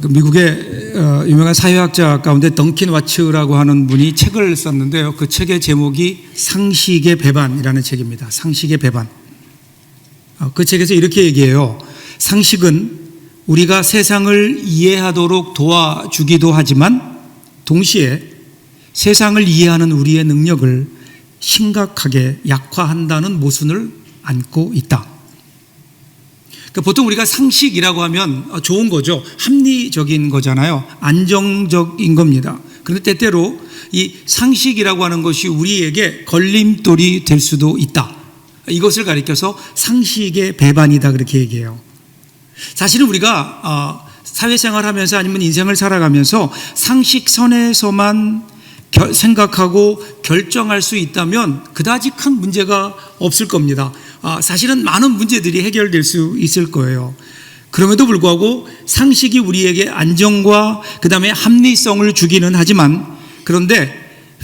미국의 유명한 사회학자 가운데 덩킨 와츠라고 하는 분이 책을 썼는데요. 그 책의 제목이 상식의 배반이라는 책입니다. 상식의 배반. 그 책에서 이렇게 얘기해요. 상식은 우리가 세상을 이해하도록 도와주기도 하지만 동시에 세상을 이해하는 우리의 능력을 심각하게 약화한다는 모순을 안고 있다. 그러니까 보통 우리가 상식이라고 하면 좋은 거죠. 합리적인 거잖아요. 안정적인 겁니다. 그런데 때때로 이 상식이라고 하는 것이 우리에게 걸림돌이 될 수도 있다. 이것을 가리켜서 상식의 배반이다 그렇게 얘기해요. 사실은 우리가 사회생활하면서 아니면 인생을 살아가면서 상식선에서만 생각하고 결정할 수 있다면 그다지 큰 문제가 없을 겁니다. 사실은 많은 문제들이 해결될 수 있을 거예요. 그럼에도 불구하고 상식이 우리에게 안정과 그 다음에 합리성을 주기는 하지만 그런데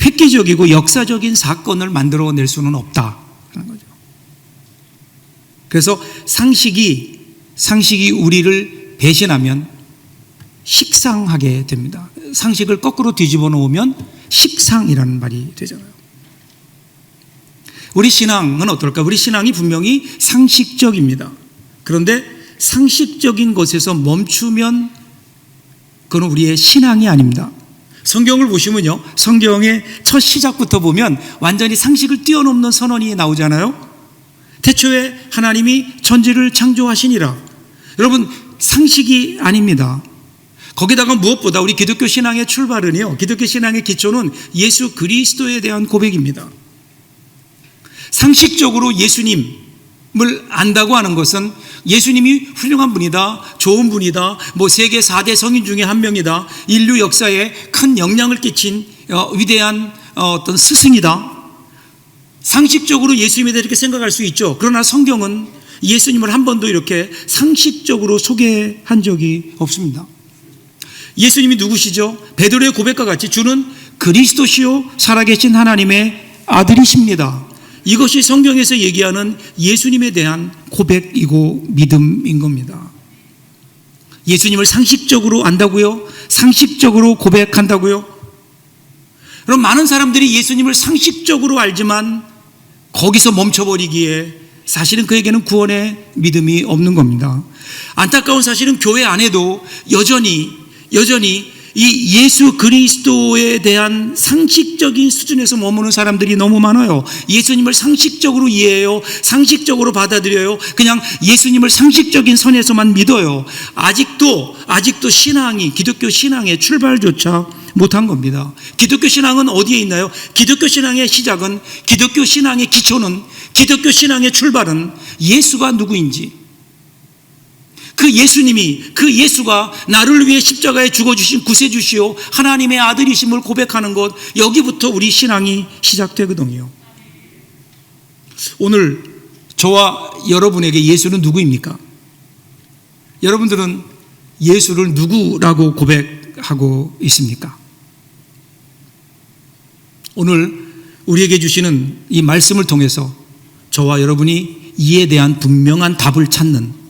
획기적이고 역사적인 사건을 만들어낼 수는 없다는 거죠. 그래서 상식이 우리를 배신하면 식상하게 됩니다. 상식을 거꾸로 뒤집어 놓으면 식상이라는 말이 되잖아요. 우리 신앙은 어떨까? 우리 신앙이 분명히 상식적입니다. 그런데 상식적인 것에서 멈추면 그건 우리의 신앙이 아닙니다. 성경을 보시면요, 성경의 첫 시작부터 보면 완전히 상식을 뛰어넘는 선언이 나오잖아요. 태초에 하나님이 천지를 창조하시니라. 여러분, 상식이 아닙니다. 거기다가 무엇보다 우리 기독교 신앙의 출발은요, 기독교 신앙의 기초는 예수 그리스도에 대한 고백입니다. 상식적으로 예수님을 안다고 하는 것은 예수님이 훌륭한 분이다, 좋은 분이다, 세계 4대 성인 중에 한 명이다, 인류 역사에 큰 영향을 끼친 위대한 어떤 스승이다. 상식적으로 예수님에 대해 이렇게 생각할 수 있죠. 그러나 성경은 예수님을 한 번도 이렇게 상식적으로 소개한 적이 없습니다. 예수님이 누구시죠? 베드로의 고백과 같이 주는 그리스도시요 살아계신 하나님의 아들이십니다. 이것이 성경에서 얘기하는 예수님에 대한 고백이고 믿음인 겁니다. 예수님을 상식적으로 안다고요? 상식적으로 고백한다고요? 그럼 많은 사람들이 예수님을 상식적으로 알지만 거기서 멈춰버리기에 사실은 그에게는 구원의 믿음이 없는 겁니다. 안타까운 사실은 교회 안에도 여전히 이 예수 그리스도에 대한 상식적인 수준에서 머무는 사람들이 너무 많아요. 예수님을 상식적으로 이해해요. 상식적으로 받아들여요. 그냥 예수님을 상식적인 선에서만 믿어요. 아직도 신앙이, 기독교 신앙의 출발조차 못한 겁니다. 기독교 신앙은 어디에 있나요? 기독교 신앙의 시작은, 기독교 신앙의 기초는, 기독교 신앙의 출발은 예수가 누구인지, 그 예수가 나를 위해 십자가에 죽어주신 구세주시오 하나님의 아들이심을 고백하는 것, 여기부터 우리 신앙이 시작되거든요. 오늘 저와 여러분에게 예수는 누구입니까? 여러분들은 예수를 누구라고 고백하고 있습니까? 오늘 우리에게 주시는 이 말씀을 통해서 저와 여러분이 이에 대한 분명한 답을 찾는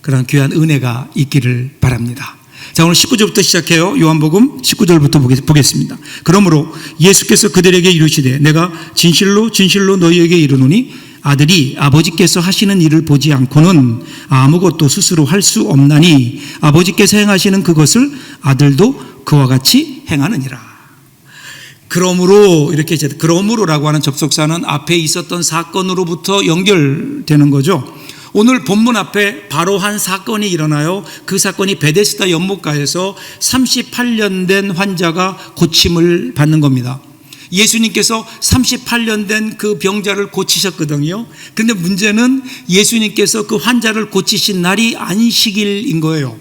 그런 귀한 은혜가 있기를 바랍니다. 자, 오늘 19절부터 시작해요. 요한복음 19절부터 보겠습니다. 그러므로 예수께서 그들에게 이르시되 내가 진실로 너희에게 이르노니 아들이 아버지께서 하시는 일을 보지 않고는 아무것도 스스로 할 수 없나니 아버지께서 행하시는 그것을 아들도 그와 같이 행하느니라. 그러므로라고 하는 접속사는 앞에 있었던 사건으로부터 연결되는 거죠. 오늘 본문 앞에 바로 한 사건이 일어나요. 그 사건이 베데스다 연못가에서 38년 된 환자가 고침을 받는 겁니다. 예수님께서 38년 된 그 병자를 고치셨거든요. 그런데 문제는 예수님께서 그 환자를 고치신 날이 안식일인 거예요.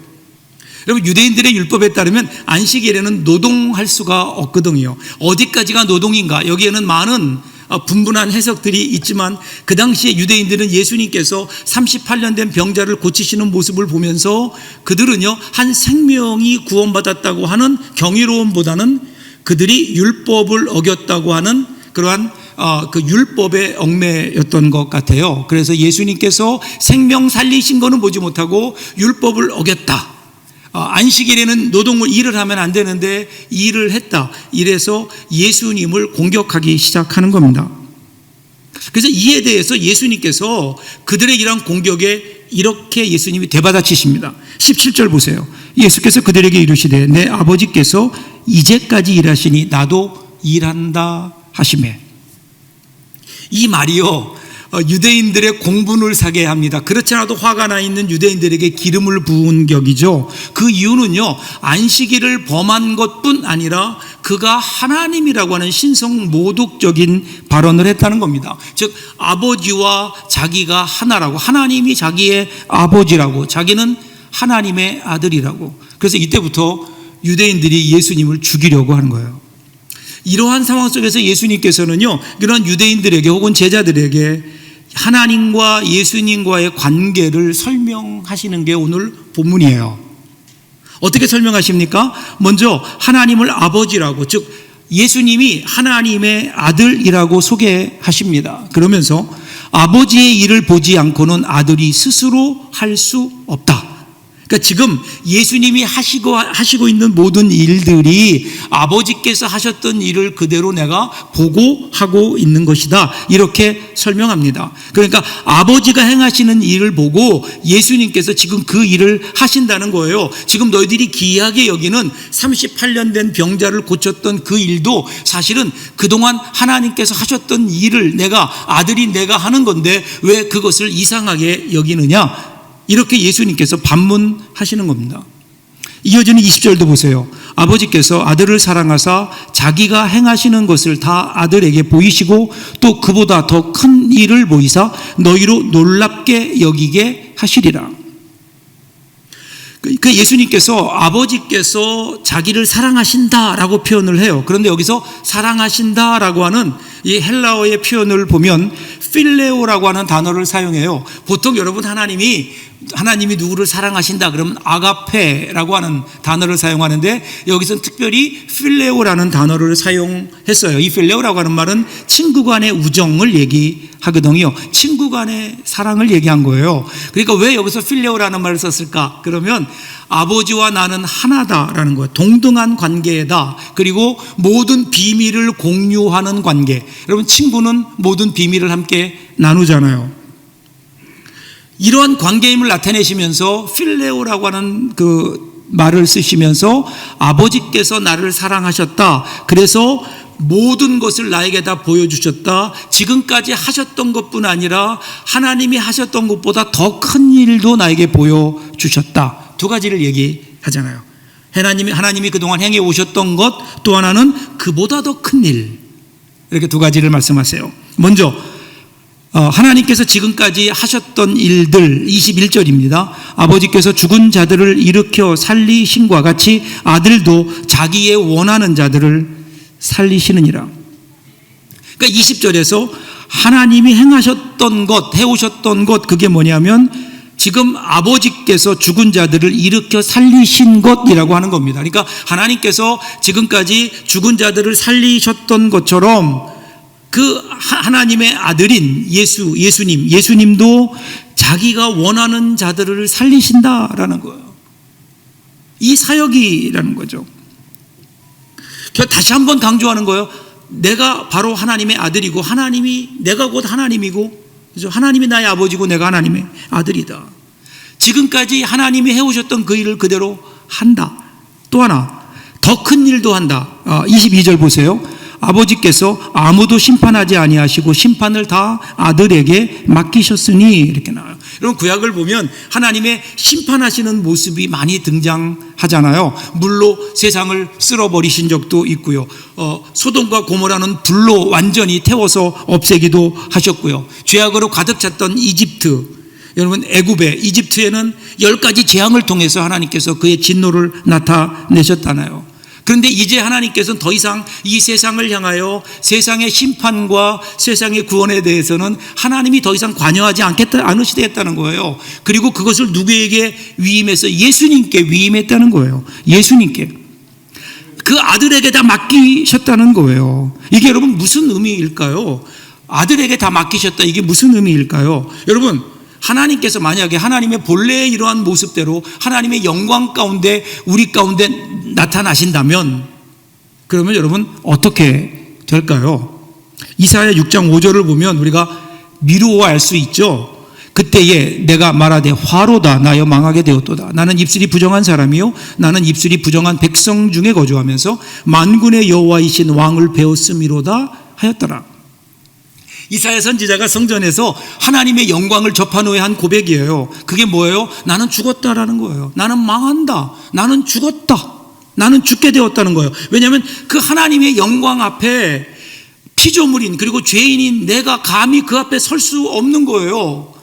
여러분, 유대인들의 율법에 따르면 안식일에는 노동할 수가 없거든요. 어디까지가 노동인가? 여기에는 많은 분분한 해석들이 있지만 그 당시에 유대인들은 예수님께서 38년 된 병자를 고치시는 모습을 보면서 그들은요, 한 생명이 구원받았다고 하는 경이로움보다는 그들이 율법을 어겼다고 하는 그러한 그 율법의 얽매였던 것 같아요. 그래서 예수님께서 생명 살리신 거는 보지 못하고 율법을 어겼다, 안식일에는 일을 하면 안 되는데 일을 했다. 이래서 예수님을 공격하기 시작하는 겁니다. 그래서 이에 대해서 예수님께서 그들의 이러한 공격에 이렇게 예수님이 대받아치십니다. 17절 보세요. 예수께서 그들에게 이르시되 내 아버지께서 이제까지 일하시니 나도 일한다 하시매. 이 말이요, 유대인들의 공분을 사게 합니다. 그렇지 않아도 화가 나 있는 유대인들에게 기름을 부은 격이죠. 그 이유는요, 안식일을 범한 것뿐 아니라 그가 하나님이라고 하는 신성 모독적인 발언을 했다는 겁니다. 즉 아버지와 자기가 하나라고, 하나님이 자기의 아버지라고, 자기는 하나님의 아들이라고. 그래서 이때부터 유대인들이 예수님을 죽이려고 하는 거예요. 이러한 상황 속에서 예수님께서는요, 그런 유대인들에게 혹은 제자들에게 하나님과 예수님과의 관계를 설명하시는 게 오늘 본문이에요. 어떻게 설명하십니까? 먼저 하나님을 아버지라고, 즉 예수님이 하나님의 아들이라고 소개하십니다. 그러면서 아버지의 일을 보지 않고는 아들이 스스로 할 수 없다. 그러니까 지금 예수님이 하시고 있는 모든 일들이 아버지께서 하셨던 일을 그대로 내가 보고 하고 있는 것이다. 이렇게 설명합니다. 그러니까 아버지가 행하시는 일을 보고 예수님께서 지금 그 일을 하신다는 거예요. 지금 너희들이 기이하게 여기는 38년 된 병자를 고쳤던 그 일도 사실은 그동안 하나님께서 하셨던 일을 아들이 내가 하는 건데 왜 그것을 이상하게 여기느냐? 이렇게 예수님께서 반문하시는 겁니다. 이어지는 20절도 보세요. 아버지께서 아들을 사랑하사 자기가 행하시는 것을 다 아들에게 보이시고 또 그보다 더 큰 일을 보이사 너희로 놀랍게 여기게 하시리라. 그 예수님께서 아버지께서 자기를 사랑하신다라고 표현을 해요. 그런데 여기서 사랑하신다라고 하는 이 헬라어의 표현을 보면 필레오라고 하는 단어를 사용해요. 보통 여러분 하나님이 누구를 사랑하신다 그러면 아가페라고 하는 단어를 사용하는데 여기서는 특별히 필레오라는 단어를 사용했어요. 이 필레오라고 하는 말은 친구 간의 우정을 얘기하거든요. 친구 간의 사랑을 얘기한 거예요. 그러니까 왜 여기서 필레오라는 말을 썼을까? 그러면 아버지와 나는 하나다라는 거예요. 동등한 관계다. 그리고 모든 비밀을 공유하는 관계. 여러분 친구는 모든 비밀을 함께 나누잖아요. 이러한 관계임을 나타내시면서 필레오라고 하는 그 말을 쓰시면서 아버지께서 나를 사랑하셨다. 그래서 모든 것을 나에게 다 보여주셨다. 지금까지 하셨던 것뿐 아니라 하나님이 하셨던 것보다 더 큰 일도 나에게 보여주셨다. 두 가지를 얘기하잖아요. 하나님이 그동안 행해 오셨던 것, 또 하나는 그보다 더 큰 일. 이렇게 두 가지를 말씀하세요. 먼저 하나님께서 지금까지 하셨던 일들 21절입니다. 아버지께서 죽은 자들을 일으켜 살리신과 같이 아들도 자기의 원하는 자들을 살리시느니라. 그러니까 20절에서 하나님이 행하셨던 것, 해오셨던 것, 그게 뭐냐면 지금 아버지께서 죽은 자들을 일으켜 살리신 것이라고 하는 겁니다. 그러니까 하나님께서 지금까지 죽은 자들을 살리셨던 것처럼 그 하나님의 아들인 예수님도 자기가 원하는 자들을 살리신다라는 거예요. 이 사역이라는 거죠. 다시 한번 강조하는 거예요. 내가 바로 하나님의 아들이고 내가 곧 하나님이고, 그래서 하나님이 나의 아버지고 내가 하나님의 아들이다. 지금까지 하나님이 해오셨던 그 일을 그대로 한다. 또 하나 더 큰 일도 한다. 22절 보세요. 아버지께서 아무도 심판하지 아니하시고 심판을 다 아들에게 맡기셨으니, 이렇게 나와요. 여러분 구약을 보면 하나님의 심판하시는 모습이 많이 등장하잖아요. 물로 세상을 쓸어버리신 적도 있고요. 소돔과 고모라는 불로 완전히 태워서 없애기도 하셨고요. 죄악으로 가득 찼던 이집트, 여러분 이집트에는 10가지 재앙을 통해서 하나님께서 그의 진노를 나타내셨잖아요. 그런데 이제 하나님께서는 더 이상 이 세상을 향하여 세상의 심판과 세상의 구원에 대해서는 하나님이 더 이상 관여하지 않으시겠다는 거예요. 그리고 그것을 누구에게 위임해서 예수님께 위임했다는 거예요. 예수님께. 그 아들에게 다 맡기셨다는 거예요. 이게 여러분 무슨 의미일까요? 아들에게 다 맡기셨다. 이게 무슨 의미일까요? 여러분 하나님께서 만약에 하나님의 본래의 이러한 모습대로 하나님의 영광 가운데 우리 가운데 나타나신다면 그러면 여러분 어떻게 될까요? 이사야 6장 5절을 보면 우리가 미루어 알 수 있죠. 그때에 내가 말하되 화로다 나여 망하게 되었도다. 나는 입술이 부정한 사람이요 나는 입술이 부정한 백성 중에 거주하면서 만군의 여호와이신 왕을 배웠음이로다 하였더라. 이사야 선지자가 성전에서 하나님의 영광을 접한 후에 한 고백이에요. 그게 뭐예요? 나는 죽었다라는 거예요. 나는 망한다. 나는 죽었다. 나는 죽게 되었다는 거예요. 왜냐하면 그 하나님의 영광 앞에 피조물인 그리고 죄인인 내가 감히 그 앞에 설 수 없는 거예요.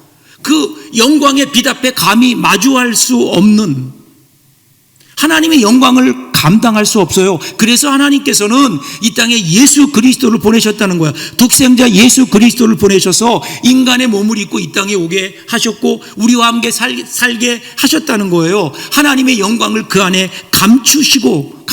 그 영광의 빛 앞에 감히 마주할 수 없는, 하나님의 영광을 감당할 수 없어요. 그래서 하나님께서는 이 땅에 예수 그리스도를 보내셨다는 거야. 독생자 예수 그리스도를 보내셔서 인간의 몸을 입고 이 땅에 오게 하셨고 우리와 함께 살게 하셨다는 거예요. 하나님의 영광을 그 안에 감추시고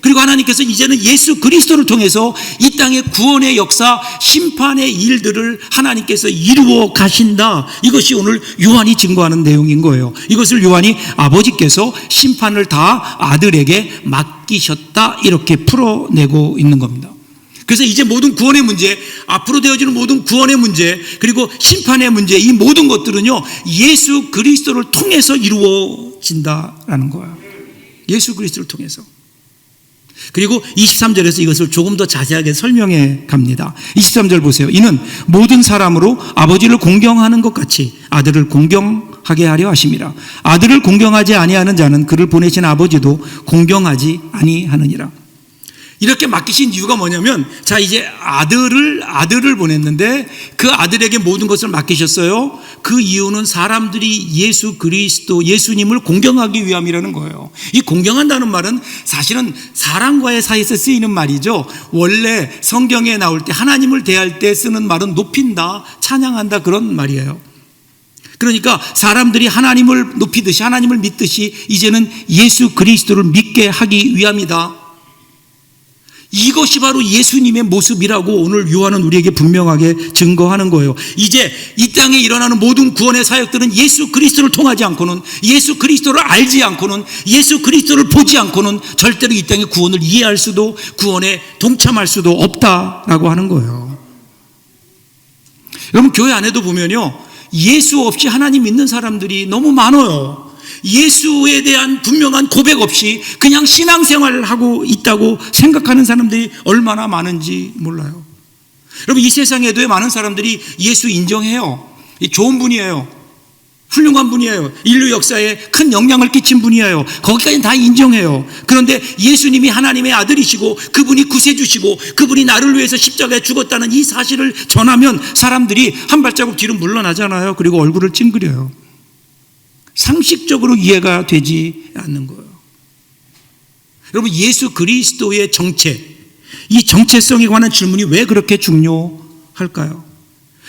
그리고 하나님께서 이제는 예수 그리스도를 통해서 이 땅의 구원의 역사, 심판의 일들을 하나님께서 이루어 가신다. 이것이 오늘 요한이 증거하는 내용인 거예요. 이것을 요한이 아버지께서 심판을 다 아들에게 맡기셨다 이렇게 풀어내고 있는 겁니다. 그래서 이제 모든 구원의 문제, 앞으로 되어지는 모든 구원의 문제, 그리고 심판의 문제, 이 모든 것들은요 예수 그리스도를 통해서 이루어진다라는 거예요. 예수 그리스도를 통해서. 그리고 23절에서 이것을 조금 더 자세하게 설명해 갑니다. 23절 보세요. 이는 모든 사람으로 아버지를 공경하는 것 같이 아들을 공경하게 하려 하심이라. 아들을 공경하지 아니하는 자는 그를 보내신 아버지도 공경하지 아니하느니라. 이렇게 맡기신 이유가 뭐냐면, 자 이제 아들을 보냈는데 그 아들에게 모든 것을 맡기셨어요. 그 이유는 사람들이 예수 그리스도 예수님을 공경하기 위함이라는 거예요. 이 공경한다는 말은 사실은 사람과의 사이에서 쓰이는 말이죠. 원래 성경에 나올 때 하나님을 대할 때 쓰는 말은 높인다, 찬양한다 그런 말이에요. 그러니까 사람들이 하나님을 높이듯이 하나님을 믿듯이 이제는 예수 그리스도를 믿게 하기 위함이다. 이것이 바로 예수님의 모습이라고 오늘 요한은 우리에게 분명하게 증거하는 거예요. 이제 이 땅에 일어나는 모든 구원의 사역들은 예수 그리스도를 통하지 않고는, 예수 그리스도를 알지 않고는, 예수 그리스도를 보지 않고는 절대로 이 땅의 구원을 이해할 수도, 구원에 동참할 수도 없다라고 하는 거예요. 여러분 교회 안에도 보면요 예수 없이 하나님 믿는 사람들이 너무 많아요. 예수에 대한 분명한 고백 없이 그냥 신앙생활을 하고 있다고 생각하는 사람들이 얼마나 많은지 몰라요. 여러분 이 세상에도 많은 사람들이 예수 인정해요. 좋은 분이에요. 훌륭한 분이에요. 인류 역사에 큰 영향을 끼친 분이에요. 거기까지는 다 인정해요. 그런데 예수님이 하나님의 아들이시고 그분이 구세주시고 그분이 나를 위해서 십자가에 죽었다는 이 사실을 전하면 사람들이 한 발자국 뒤로 물러나잖아요. 그리고 얼굴을 찡그려요. 상식적으로 이해가 되지 않는 거예요. 여러분 예수 그리스도의 정체, 이 정체성에 관한 질문이 왜 그렇게 중요할까요?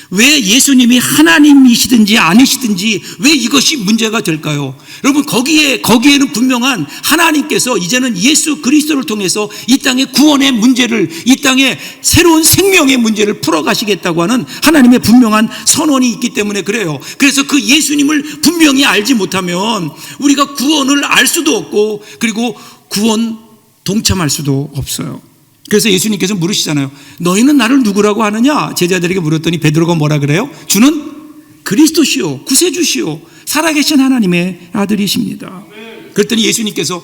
왜 예수님이 하나님이시든지 아니시든지 왜 이것이 문제가 될까요? 여러분 거기에는 분명한 하나님께서 이제는 예수 그리스도를 통해서 이 땅의 구원의 문제를, 이 땅의 새로운 생명의 문제를 풀어가시겠다고 하는 하나님의 분명한 선언이 있기 때문에 그래요. 그래서 그 예수님을 분명히 알지 못하면 우리가 구원을 알 수도 없고 그리고 구원 동참할 수도 없어요. 그래서 예수님께서 물으시잖아요. 너희는 나를 누구라고 하느냐? 제자들에게 물었더니 베드로가 뭐라 그래요? 주는 그리스도시요 구세주시요 살아계신 하나님의 아들이십니다. 그랬더니 예수님께서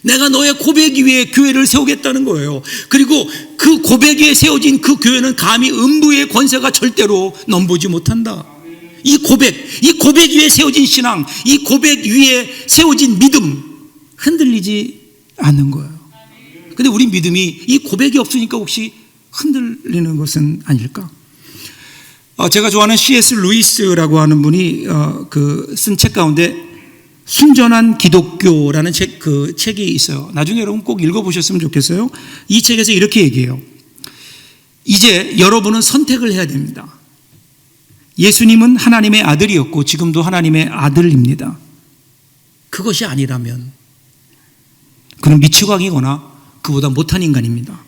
내가 너의 고백 위에 교회를 세우겠다는 거예요. 그리고 그 고백 위에 세워진 그 교회는 감히 음부의 권세가 절대로 넘보지 못한다. 이 고백 위에 세워진 신앙, 이 고백 위에 세워진 믿음 흔들리지 않는 거예요. 근데 우리 믿음이 이 고백이 없으니까 혹시 흔들리는 것은 아닐까? 제가 좋아하는 C.S. 루이스라고 하는 분이 쓴 책 가운데 순전한 기독교라는 책이 있어요. 나중에 여러분 꼭 읽어보셨으면 좋겠어요. 이 책에서 이렇게 얘기해요. 이제 여러분은 선택을 해야 됩니다. 예수님은 하나님의 아들이었고 지금도 하나님의 아들입니다. 그것이 아니라면 그는 미치광이거나 그보다 못한 인간입니다.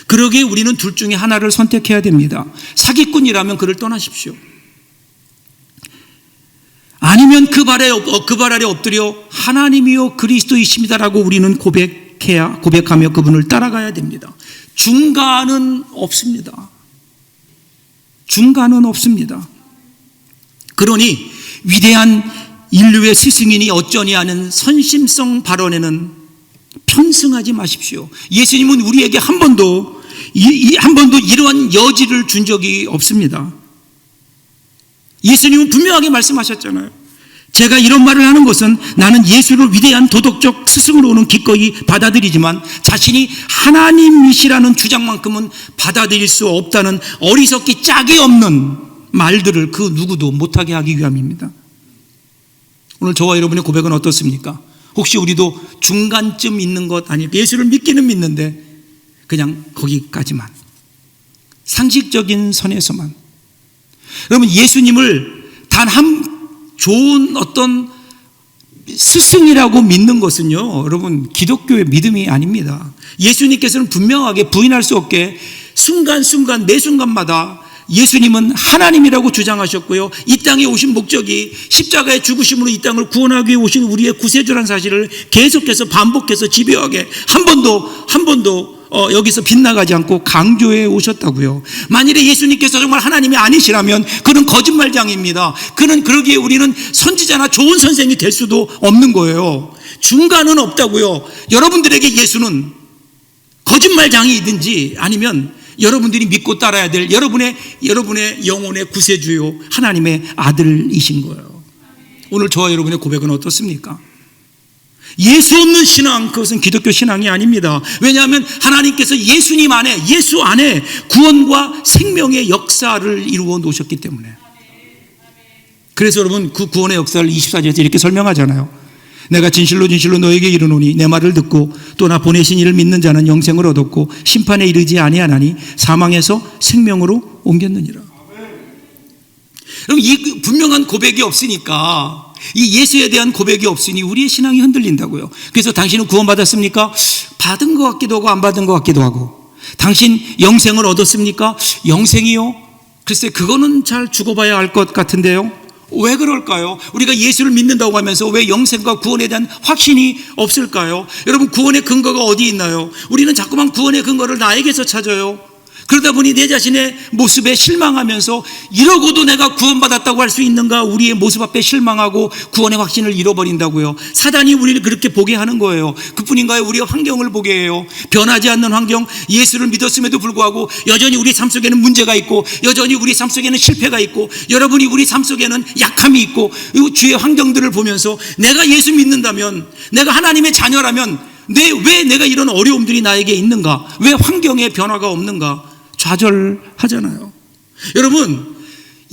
그러기에 우리는 둘 중에 하나를 선택해야 됩니다. 사기꾼이라면 그를 떠나십시오. 아니면 그 발 아래 엎드려 하나님이요 그리스도이십니다라고 우리는 고백하며 그분을 따라가야 됩니다. 중간은 없습니다. 중간은 없습니다. 그러니 위대한 인류의 스승이니 어쩌니 하는 선심성 발언에는 편승하지 마십시오. 예수님은 우리에게 한 번도 이러한 여지를 준 적이 없습니다. 예수님은 분명하게 말씀하셨잖아요. 제가 이런 말을 하는 것은 나는 예수를 위대한 도덕적 스승으로는 기꺼이 받아들이지만 자신이 하나님이시라는 주장만큼은 받아들일 수 없다는 어리석기 짝이 없는 말들을 그 누구도 못하게 하기 위함입니다. 오늘 저와 여러분의 고백은 어떻습니까? 혹시 우리도 중간쯤 있는 것 아닐까? 예수를 믿기는 믿는데 그냥 거기까지만, 상식적인 선에서만. 여러분, 예수님을 단 한 좋은 어떤 스승이라고 믿는 것은요, 여러분, 기독교의 믿음이 아닙니다. 예수님께서는 분명하게 부인할 수 없게 순간순간 매 순간마다 예수님은 하나님이라고 주장하셨고요, 이 땅에 오신 목적이 십자가의 죽으심으로 이 땅을 구원하기 위해 오신 우리의 구세주라는 사실을 계속해서 반복해서 집요하게 한 번도 여기서 빗나가지 않고 강조해 오셨다고요. 만일에 예수님께서 정말 하나님이 아니시라면 그는 거짓말장입니다. 그러기에 우리는 선지자나 좋은 선생이 될 수도 없는 거예요. 중간은 없다고요. 여러분들에게 예수는 거짓말장이든지 아니면 여러분들이 믿고 따라야 될 여러분의 영혼의 구세주요 하나님의 아들이신 거예요. 오늘 저와 여러분의 고백은 어떻습니까? 예수 없는 신앙, 그것은 기독교 신앙이 아닙니다. 왜냐하면 하나님께서 예수 안에 구원과 생명의 역사를 이루어 놓으셨기 때문에. 그래서 여러분, 그 구원의 역사를 24절에서 이렇게 설명하잖아요. 내가 진실로 너에게 이르노니 내 말을 듣고 또 나 보내신 이를 믿는 자는 영생을 얻었고 심판에 이르지 아니하나니 사망에서 생명으로 옮겼느니라. 그럼 이 분명한 고백이 없으니까, 이 예수에 대한 고백이 없으니 우리의 신앙이 흔들린다고요. 그래서 당신은 구원받았습니까? 받은 것 같기도 하고 안 받은 것 같기도 하고. 당신 영생을 얻었습니까? 영생이요? 글쎄, 그거는 잘 죽어봐야 알 것 같은데요. 왜 그럴까요? 우리가 예수를 믿는다고 하면서 왜 영생과 구원에 대한 확신이 없을까요? 여러분, 구원의 근거가 어디 있나요? 우리는 자꾸만 구원의 근거를 나에게서 찾아요. 그러다 보니 내 자신의 모습에 실망하면서 이러고도 내가 구원받았다고 할 수 있는가? 우리의 모습 앞에 실망하고 구원의 확신을 잃어버린다고요. 사단이 우리를 그렇게 보게 하는 거예요. 그뿐인가요? 우리의 환경을 보게 해요. 변하지 않는 환경, 예수를 믿었음에도 불구하고 여전히 우리 삶 속에는 문제가 있고, 여전히 우리 삶 속에는 실패가 있고, 여러분이 우리 삶 속에는 약함이 있고, 주의 환경들을 보면서 내가 예수 믿는다면, 내가 하나님의 자녀라면 왜 내가 이런 어려움들이 나에게 있는가? 왜 환경에 변화가 없는가? 좌절하잖아요. 여러분,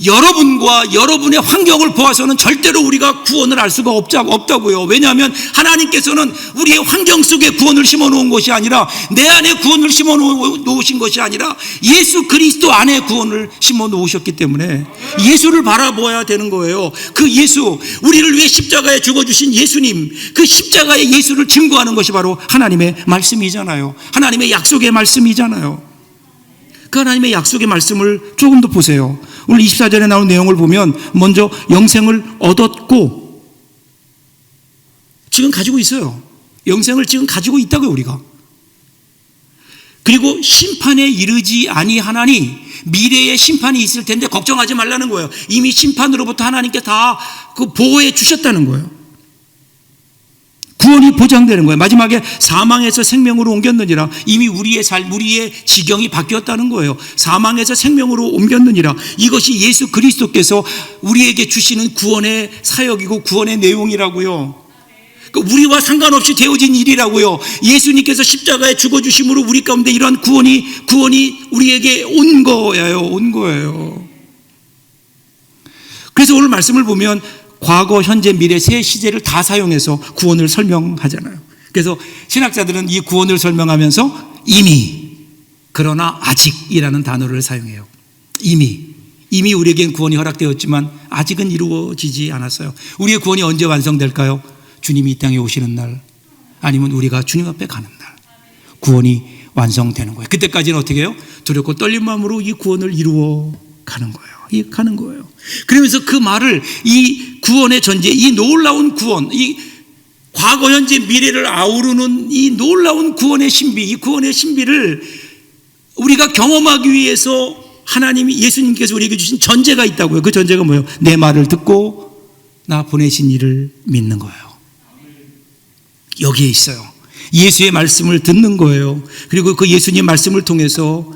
여러분과 여러분의 환경을 보아서는 절대로 우리가 구원을 알 수가 없다고요. 왜냐하면 하나님께서는 우리의 환경 속에 구원을 심어 놓은 것이 아니라, 내 안에 구원을 심어 놓으신 것이 아니라 예수 그리스도 안에 구원을 심어 놓으셨기 때문에 예수를 바라보아야 되는 거예요. 그 예수, 우리를 위해 십자가에 죽어주신 예수님, 그 십자가의 예수를 증거하는 것이 바로 하나님의 말씀이잖아요. 하나님의 약속의 말씀이잖아요. 그 하나님의 약속의 말씀을 조금 더 보세요. 오늘 24절에 나온 내용을 보면 먼저 영생을 얻었고, 지금 가지고 있어요. 영생을 지금 가지고 있다고요, 우리가. 그리고 심판에 이르지 아니하나니, 미래에 심판이 있을 텐데 걱정하지 말라는 거예요. 이미 심판으로부터 하나님께 다 그 보호해 주셨다는 거예요. 구원이 보장되는 거예요. 마지막에 사망에서 생명으로 옮겼느니라. 이미 우리의 지경이 바뀌었다는 거예요. 사망에서 생명으로 옮겼느니라. 이것이 예수 그리스도께서 우리에게 주시는 구원의 사역이고 구원의 내용이라고요. 우리와 상관없이 되어진 일이라고요. 예수님께서 십자가에 죽어주심으로 우리 가운데 이러한 구원이 우리에게 온 거예요. 그래서 오늘 말씀을 보면 과거, 현재, 미래 세 시제를 다 사용해서 구원을 설명하잖아요. 그래서 신학자들은 이 구원을 설명하면서 이미, 그러나 아직이라는 단어를 사용해요. 이미 우리에겐 구원이 허락되었지만 아직은 이루어지지 않았어요. 우리의 구원이 언제 완성될까요? 주님이 이 땅에 오시는 날, 아니면 우리가 주님 앞에 가는 날. 구원이 완성되는 거예요. 그때까지는 어떻게 해요? 두렵고 떨린 마음으로 이 구원을 이루어 가는 거예요. 그러면서 그 말을, 이 구원의 전제, 이 놀라운 구원, 이 과거, 현재, 미래를 아우르는 이 놀라운 구원의 신비, 이 구원의 신비를 우리가 경험하기 위해서 하나님이, 예수님께서 우리에게 주신 전제가 있다고요. 그 전제가 뭐예요? 내 말을 듣고 나 보내신 이를 믿는 거예요. 여기에 있어요. 예수의 말씀을 듣는 거예요. 그리고 그 예수님 말씀을 통해서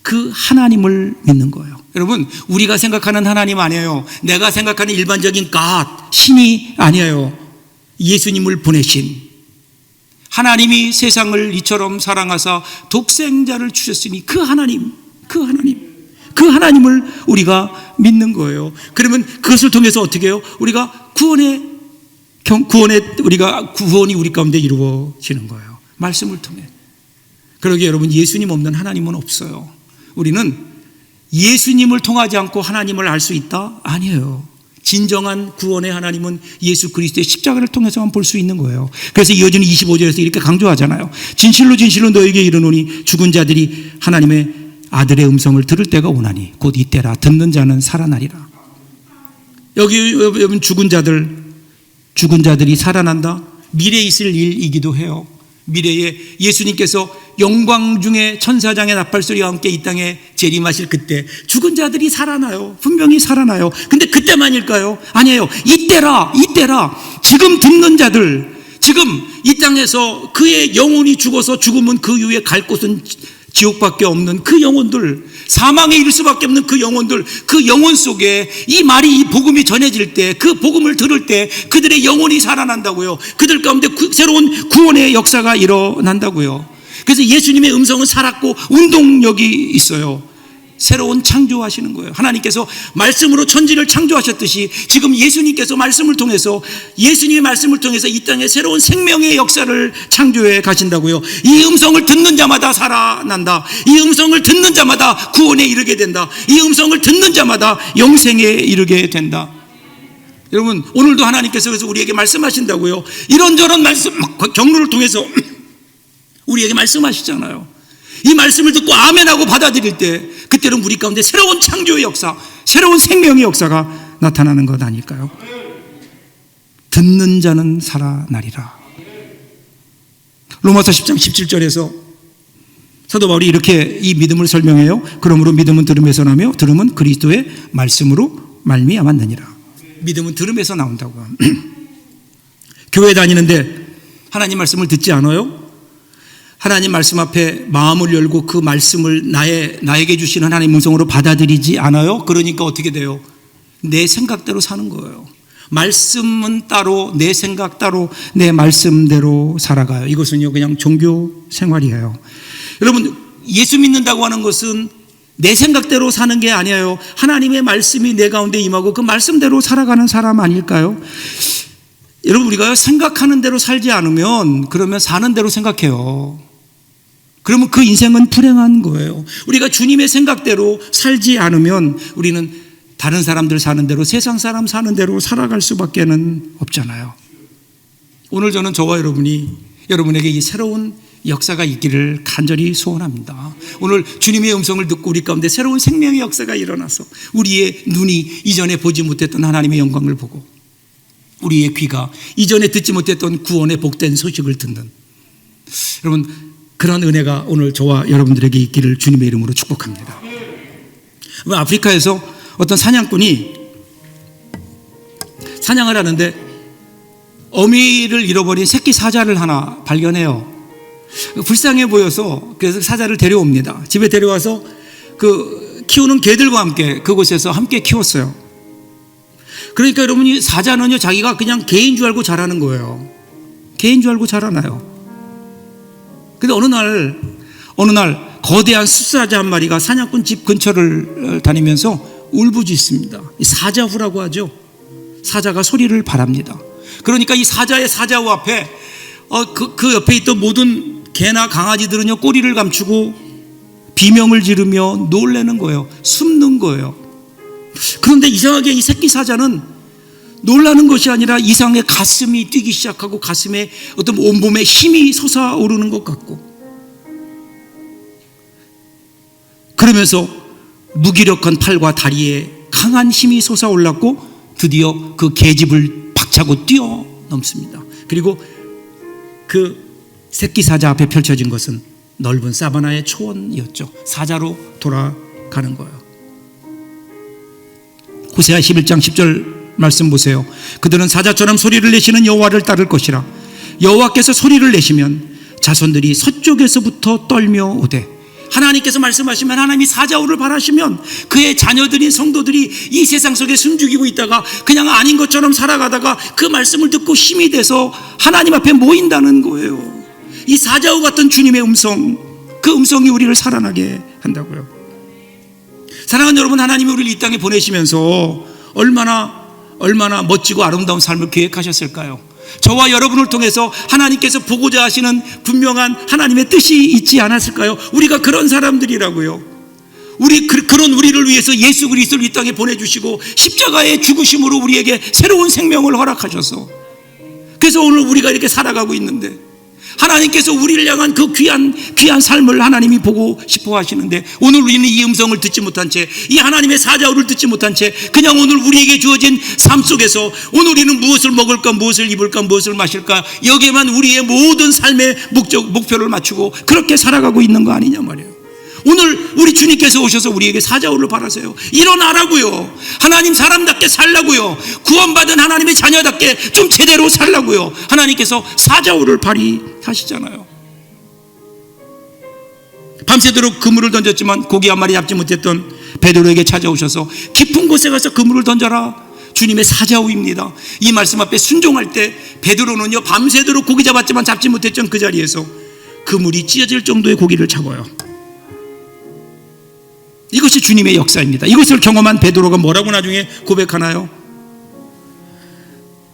그 하나님을 믿는 거예요. 여러분, 우리가 생각하는 하나님 아니에요. 내가 생각하는 일반적인 God, 신이 아니에요. 예수님을 보내신 하나님이 세상을 이처럼 사랑하사 독생자를 주셨으니 그 하나님을 우리가 믿는 거예요. 그러면 그것을 통해서 어떻게 해요? 우리가 구원이 우리 가운데 이루어지는 거예요. 말씀을 통해. 그러기에 여러분, 예수님 없는 하나님은 없어요. 우리는 예수님을 통하지 않고 하나님을 알 수 있다? 아니에요. 진정한 구원의 하나님은 예수 그리스도의 십자가를 통해서만 볼 수 있는 거예요. 그래서 이어지는 25절에서 이렇게 강조하잖아요. 진실로 진실로 너에게 이르노니 죽은 자들이 하나님의 아들의 음성을 들을 때가 오나니 곧 이때라. 듣는 자는 살아나리라. 여기 여러분, 죽은 자들이 살아난다. 미래에 있을 일이기도 해요. 미래에 예수님께서 영광 중에 천사장의 나팔소리와 함께 이 땅에 재림하실 그때 죽은 자들이 살아나요. 분명히 살아나요. 근데 그때만일까요? 아니에요. 이때라. 지금 듣는 자들, 지금 이 땅에서 그의 영혼이 죽어서 죽으면 그 이후에 갈 곳은 지옥밖에 없는 그 영혼들, 사망에 이를 수밖에 없는 그 영혼들, 그 영혼 속에 이 말이, 이 복음이 전해질 때, 그 복음을 들을 때 그들의 영혼이 살아난다고요. 그들 가운데 새로운 구원의 역사가 일어난다고요. 그래서 예수님의 음성은 살았고 운동력이 있어요. 새로운 창조하시는 거예요. 하나님께서 말씀으로 천지를 창조하셨듯이 지금 예수님께서 예수님의 말씀을 통해서 이 땅에 새로운 생명의 역사를 창조해 가신다고요. 이 음성을 듣는 자마다 살아난다. 이 음성을 듣는 자마다 구원에 이르게 된다. 이 음성을 듣는 자마다 영생에 이르게 된다. 여러분, 오늘도 하나님께서 그래서 우리에게 말씀하신다고요. 이런저런 말씀, 경로를 통해서 우리에게 말씀하시잖아요. 이 말씀을 듣고 아멘하고 받아들일 때 그때는 우리 가운데 새로운 창조의 역사, 새로운 생명의 역사가 나타나는 것 아닐까요? 듣는 자는 살아나리라. 로마서 10장 17절에서 사도 바울이 이렇게 이 믿음을 설명해요. 그러므로 믿음은 들음에서 나며 들음은 그리스도의 말씀으로 말미암았느니라. 믿음은 들음에서 나온다고. 교회 다니는데 하나님 말씀을 듣지 않아요? 하나님 말씀 앞에 마음을 열고 그 말씀을 나에게 주시는 하나님 음성으로 받아들이지 않아요? 그러니까 어떻게 돼요? 내 생각대로 사는 거예요. 말씀은 따로, 내 생각 따로, 내 말씀대로 살아가요. 이것은요, 그냥 종교 생활이에요. 여러분, 예수 믿는다고 하는 것은 내 생각대로 사는 게 아니에요. 하나님의 말씀이 내 가운데 임하고 그 말씀대로 살아가는 사람 아닐까요? 여러분, 우리가 생각하는 대로 살지 않으면 그러면 사는 대로 생각해요. 그러면 그 인생은 불행한 거예요. 우리가 주님의 생각대로 살지 않으면 우리는 다른 사람들 사는 대로, 세상 사람 사는 대로 살아갈 수밖에는 없잖아요. 오늘 저는 저와 여러분에게 이 새로운 역사가 있기를 간절히 소원합니다. 오늘 주님의 음성을 듣고 우리 가운데 새로운 생명의 역사가 일어나서 우리의 눈이 이전에 보지 못했던 하나님의 영광을 보고 우리의 귀가 이전에 듣지 못했던 구원의 복된 소식을 듣는, 여러분, 그런 은혜가 오늘 저와 여러분들에게 있기를 주님의 이름으로 축복합니다. 아프리카에서 어떤 사냥꾼이 사냥을 하는데 어미를 잃어버린 새끼 사자를 하나 발견해요. 불쌍해 보여서 그래서 사자를 데려옵니다. 집에 데려와서 그 키우는 개들과 함께 그곳에서 함께 키웠어요. 그러니까 여러분이 사자는요, 자기가 그냥 개인 줄 알고 자라는 거예요. 개인 줄 알고 자라나요. 근데 어느 날 거대한 숫사자 한 마리가 사냥꾼 집 근처를 다니면서 울부짖습니다. 사자후라고 하죠. 사자가 소리를 바랍니다. 그러니까 이 사자의 사자후 앞에 그 옆에 있던 모든 개나 강아지들은요, 꼬리를 감추고 비명을 지르며 놀라는 거예요. 숨는 거예요. 그런데 이상하게 이 새끼 사자는 놀라는 것이 아니라 이상하게 가슴이 뛰기 시작하고 가슴에 어떤 온몸에 힘이 솟아오르는 것 같고, 그러면서 무기력한 팔과 다리에 강한 힘이 솟아올랐고 드디어 그 계집을 박차고 뛰어넘습니다. 그리고 그 새끼 사자 앞에 펼쳐진 것은 넓은 사바나의 초원이었죠. 사자로 돌아가는 거예요. 호세아 11장 10절 말씀 보세요. 그들은 사자처럼 소리를 내시는 여호와를 따를 것이라. 여호와께서 소리를 내시면 자손들이 서쪽에서부터 떨며 오되. 하나님께서 말씀하시면, 하나님이 사자오를 바라시면 그의 자녀들인 성도들이 이 세상 속에 숨죽이고 있다가 그냥 아닌 것처럼 살아가다가 그 말씀을 듣고 힘이 돼서 하나님 앞에 모인다는 거예요. 이 사자오 같은 주님의 음성, 그 음성이 우리를 살아나게 한다고요. 사랑하는 여러분, 하나님이 우리를 이 땅에 보내시면서 얼마나 멋지고 아름다운 삶을 계획하셨을까요? 저와 여러분을 통해서 하나님께서 보고자 하시는 분명한 하나님의 뜻이 있지 않았을까요? 우리가 그런 사람들이라고요. 그런 우리를 위해서 예수 그리스도를 이 땅에 보내주시고 십자가의 죽으심으로 우리에게 새로운 생명을 허락하셔서, 그래서 오늘 우리가 이렇게 살아가고 있는데, 하나님께서 우리를 향한 그 귀한 삶을 하나님이 보고 싶어 하시는데, 오늘 우리는 이 음성을 듣지 못한 채, 이 하나님의 사자오를 듣지 못한 채 그냥 오늘 우리에게 주어진 삶 속에서 오늘 우리는 무엇을 먹을까, 무엇을 입을까, 무엇을 마실까, 여기에만 우리의 모든 삶의 목표를 맞추고 그렇게 살아가고 있는 거 아니냐 말이에요. 오늘 우리 주님께서 오셔서 우리에게 사자오를 바라세요. 일어나라고요. 하나님 사람답게 살라고요. 구원받은 하나님의 자녀답게 좀 제대로 살라고요. 하나님께서 사자오를 발휘하시잖아요. 밤새도록 그물을 던졌지만 고기 한 마리 잡지 못했던 베드로에게 찾아오셔서 깊은 곳에 가서 그물을 던져라. 주님의 사자오입니다. 이 말씀 앞에 순종할 때 베드로는요, 밤새도록 고기 잡았지만 잡지 못했던 그 자리에서 그물이 찢어질 정도의 고기를 잡아요. 이것이 주님의 역사입니다. 이것을 경험한 베드로가 뭐라고 나중에 고백하나요?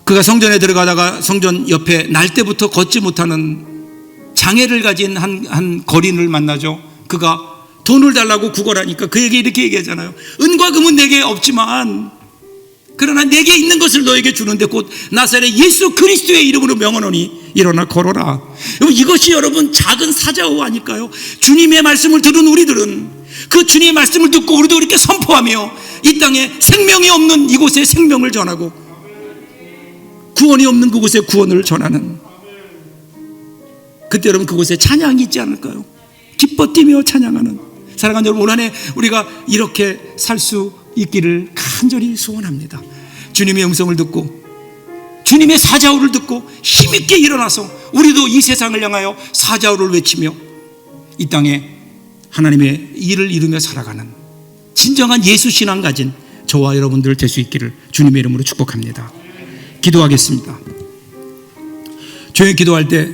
그가 성전에 들어가다가 성전 옆에 날 때부터 걷지 못하는 장애를 가진 한 거린을 만나죠. 그가 돈을 달라고 구걸하니까 그에게 이렇게 얘기하잖아요. 은과 금은 내게 없지만 그러나 내게 있는 것을 너에게 주는데 곧 나사렛 예수 그리스도의 이름으로 명하노니 일어나 걸어라. 이것이 여러분 작은 사자오 아닐까요? 주님의 말씀을 들은 우리들은 그 주님의 말씀을 듣고 우리도 이렇게 선포하며 이 땅에 생명이 없는 이곳에 생명을 전하고 구원이 없는 그곳에 구원을 전하는, 그때 여러분 그곳에 찬양이 있지 않을까요? 기뻐 뛰며 찬양하는. 사랑하는 여러분, 올 한 해 우리가 이렇게 살 수 있기를 간절히 소원합니다. 주님의 음성을 듣고 주님의 사자오를 듣고 힘있게 일어나서 우리도 이 세상을 향하여 사자오를 외치며 이 땅에 하나님의 일을 이루며 살아가는 진정한 예수 신앙 가진 저와 여러분들 될 수 있기를 주님의 이름으로 축복합니다. 기도하겠습니다. 조용히 기도할 때